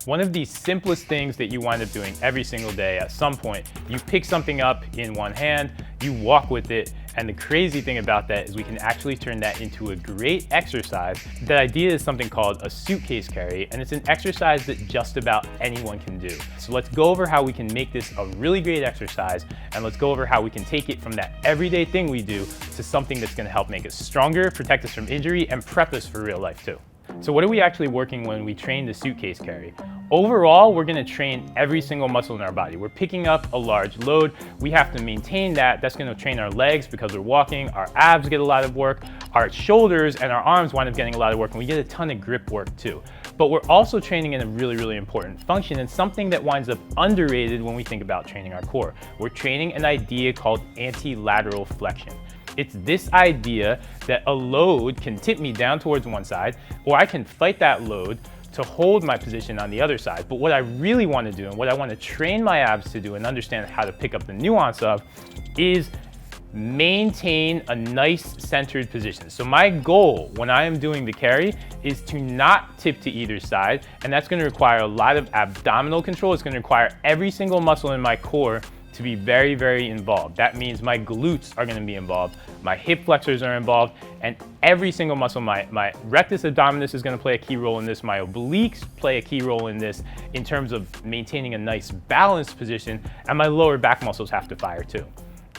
One of the simplest things that you wind up doing every single day at some point, you pick something up in one hand, you walk with it, and the crazy thing about that is we can actually turn that into a great exercise. The idea is something called a suitcase carry, and it's an exercise that just about anyone can do. So let's go over how we can make this a really great exercise, and let's go over how we can take it from that everyday thing we do to something that's gonna help make us stronger, protect us from injury, and prep us for real life too. So what are we actually working when we train the suitcase carry? Overall, we're gonna train every single muscle in our body. We're picking up a large load. We have to maintain that. That's gonna train our legs because we're walking. Our abs get a lot of work. Our shoulders and our arms wind up getting a lot of work, and we get a ton of grip work too. But we're also training in a really, really important function, and something that winds up underrated when we think about training our core. We're training an idea called anti-lateral flexion. It's this idea that a load can tip me down towards one side, or I can fight that load to hold my position on the other side. But what I really want to do, and what I want to train my abs to do and understand how to pick up the nuance of, is maintain a nice centered position. So my goal when I am doing the carry is to not tip to either side, and that's going to require a lot of abdominal control. It's going to require every single muscle in my core to be very, very involved. That means my glutes are gonna be involved, my hip flexors are involved, and every single muscle, my rectus abdominis is gonna play a key role in this, my obliques play a key role in this in terms of maintaining a nice balanced position, and my lower back muscles have to fire too.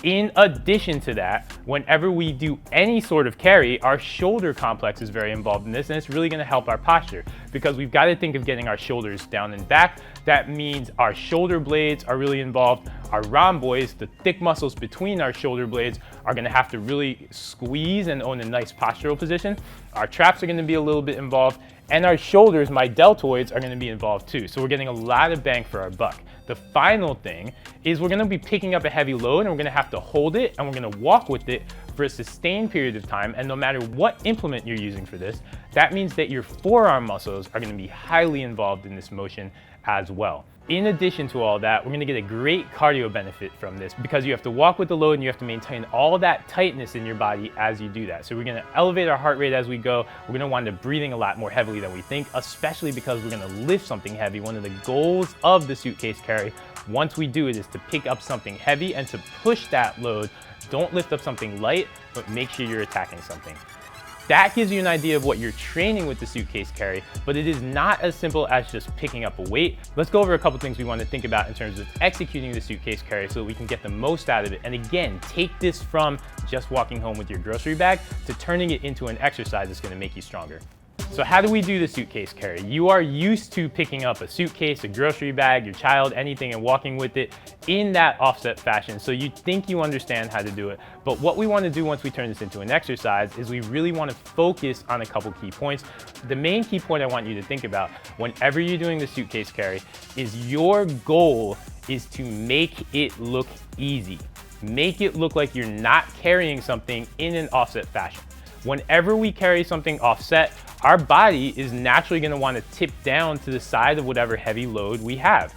In addition to that, whenever we do any sort of carry, our shoulder complex is very involved in this, and it's really gonna help our posture because we've got to think of getting our shoulders down and back. That means our shoulder blades are really involved. Our rhomboids, the thick muscles between our shoulder blades, are gonna have to really squeeze and own a nice postural position. Our traps are gonna be a little bit involved, and our shoulders, my deltoids, are gonna be involved too. So we're getting a lot of bang for our buck. The final thing is we're gonna be picking up a heavy load, and we're gonna have to hold it, and we're gonna walk with it for a sustained period of time. And no matter what implement you're using for this, that means that your forearm muscles are gonna be highly involved in this motion as well. In addition to all that, we're gonna get a great cardio benefit from this because you have to walk with the load and you have to maintain all that tightness in your body as you do that. So we're gonna elevate our heart rate as we go. We're gonna wind up breathing a lot more heavily than we think, especially because we're gonna lift something heavy. One of the goals of the suitcase carry, once we do it, is to pick up something heavy and to push that load. Don't lift up something light, but make sure you're attacking something. That gives you an idea of what you're training with the suitcase carry, but it is not as simple as just picking up a weight. Let's go over a couple things we want to think about in terms of executing the suitcase carry so that we can get the most out of it. And again, take this from just walking home with your grocery bag to turning it into an exercise that's going to make you stronger. So how do we do the suitcase carry? You are used to picking up a suitcase, a grocery bag, your child, anything, and walking with it in that offset fashion. So you think you understand how to do it. But what we want to do once we turn this into an exercise is we really want to focus on a couple key points. The main key point I want you to think about whenever you're doing the suitcase carry is your goal is to make it look easy. Make it look like you're not carrying something in an offset fashion. Whenever we carry something offset, our body is naturally going to want to tip down to the side of whatever heavy load we have.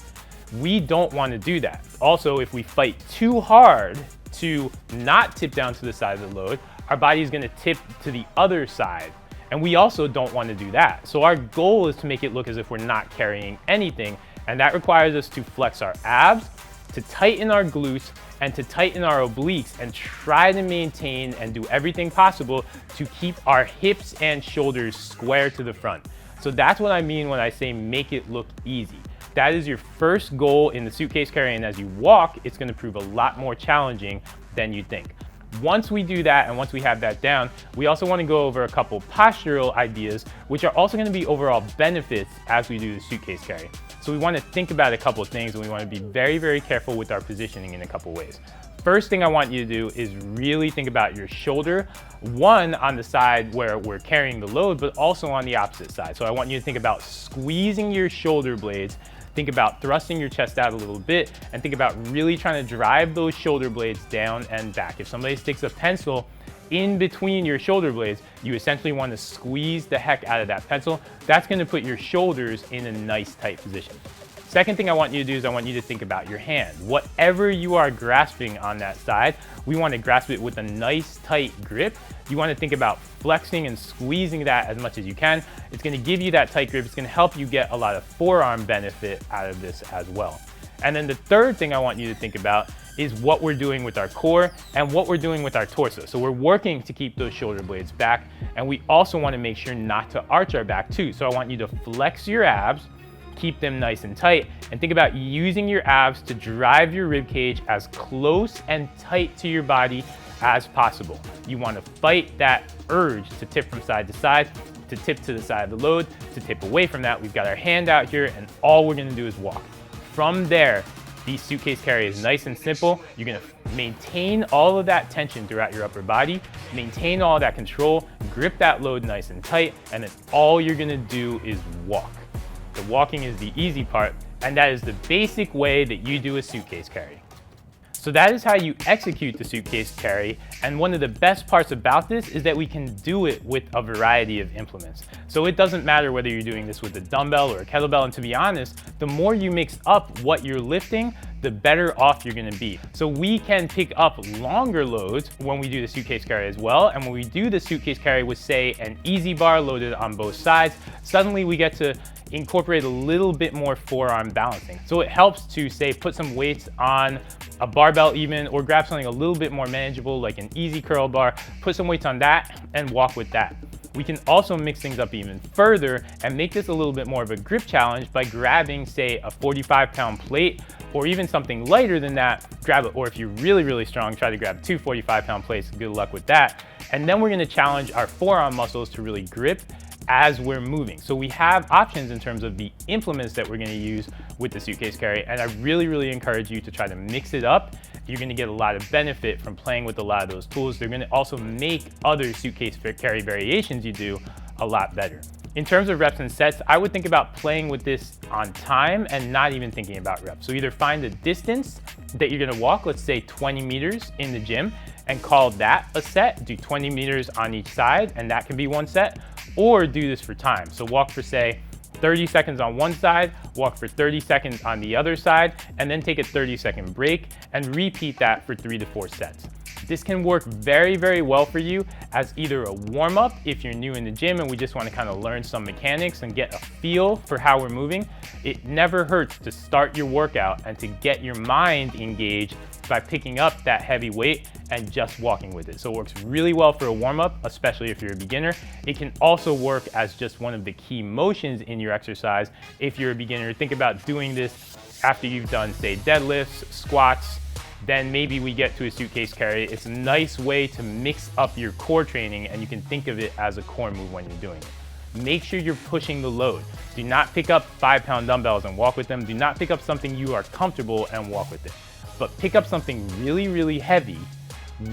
We don't want to do that. Also, if we fight too hard to not tip down to the side of the load, our body is going to tip to the other side. And we also don't want to do that. So our goal is to make it look as if we're not carrying anything. And that requires us to flex our abs, to tighten our glutes, and to tighten our obliques and try to maintain and do everything possible to keep our hips and shoulders square to the front. So that's what I mean when I say make it look easy. That is your first goal in the suitcase carry, and as you walk, it's gonna prove a lot more challenging than you think. Once we do that and once we have that down, we also want to go over a couple postural ideas, which are also going to be overall benefits as we do the suitcase carry. So we want to think about a couple of things, and we want to be very, very careful with our positioning in a couple ways. First thing I want you to do is really think about your shoulder, one on the side where we're carrying the load, but also on the opposite side. So I want you to think about squeezing your shoulder blades. Think about thrusting your chest out a little bit, and think about really trying to drive those shoulder blades down and back. If somebody sticks a pencil in between your shoulder blades, you essentially want to squeeze the heck out of that pencil. That's going to put your shoulders in a nice tight position. Second thing I want you to do is I want you to think about your hand. Whatever you are grasping on that side, we want to grasp it with a nice tight grip. You want to think about flexing and squeezing that as much as you can. It's going to give you that tight grip. It's going to help you get a lot of forearm benefit out of this as well. And then the third thing I want you to think about is what we're doing with our core and what we're doing with our torso. So we're working to keep those shoulder blades back, and we also want to make sure not to arch our back too. So I want you to flex your abs, keep them nice and tight, and think about using your abs to drive your rib cage as close and tight to your body as possible. You want to fight that urge to tip from side to side, to tip to the side of the load, to tip away from that. We've got our hand out here, and all we're going to do is walk. From there, the suitcase carry is nice and simple. You're going to maintain all of that tension throughout your upper body, maintain all that control, grip that load nice and tight, and then all you're going to do is walk. The walking is the easy part, and that is the basic way that you do a suitcase carry. So that is how you execute the suitcase carry, and one of the best parts about this is that we can do it with a variety of implements. So it doesn't matter whether you're doing this with a dumbbell or a kettlebell, and to be honest, the more you mix up what you're lifting, the better off you're gonna be. So we can pick up longer loads when we do the suitcase carry as well, and when we do the suitcase carry with, say, an easy bar loaded on both sides, suddenly we get to incorporate a little bit more forearm balancing. So it helps to, say, put some weights on a barbell even, or grab something a little bit more manageable like an easy curl bar, put some weights on that and walk with that. We can also mix things up even further and make this a little bit more of a grip challenge by grabbing, say, a 45-pound plate, or even something lighter than that, grab it. Or if you're really, really strong, try to grab two 45-pound plates, good luck with that. And then we're gonna challenge our forearm muscles to really grip as we're moving. So we have options in terms of the implements that we're going to use with the suitcase carry, and I really, really encourage you to try to mix it up. You're going to get a lot of benefit from playing with a lot of those tools. They're going to also make other suitcase carry variations you do a lot better. In terms of reps and sets, I would think about playing with this on time and not even thinking about reps. So either find a distance that you're gonna walk, let's say 20 meters in the gym, and call that a set. Do 20 meters on each side, and that can be one set, or do this for time. So walk for, say, 30 seconds on one side, walk for 30 seconds on the other side, and then take a 30-second break and repeat that for 3 to 4 sets. This can work very, very well for you as either a warm-up if you're new in the gym and we just want to kind of learn some mechanics and get a feel for how we're moving. It never hurts to start your workout and to get your mind engaged by picking up that heavy weight and just walking with it. So it works really well for a warm-up, especially if you're a beginner. It can also work as just one of the key motions in your exercise. If you're a beginner, think about doing this after you've done, say, deadlifts, squats. Then maybe we get to a suitcase carry. It's a nice way to mix up your core training, and you can think of it as a core move when you're doing it. Make sure you're pushing the load. Do not pick up 5-pound dumbbells and walk with them. Do not pick up something you are comfortable and walk with it. But pick up something really, really heavy.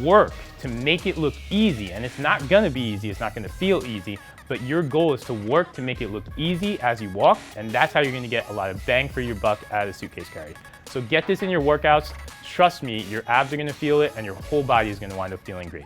Work to make it look easy, and it's not gonna be easy, it's not gonna feel easy, but your goal is to work to make it look easy as you walk, and that's how you're gonna get a lot of bang for your buck out of the suitcase carry. So get this in your workouts. Trust me, your abs are gonna feel it, and your whole body is gonna wind up feeling great.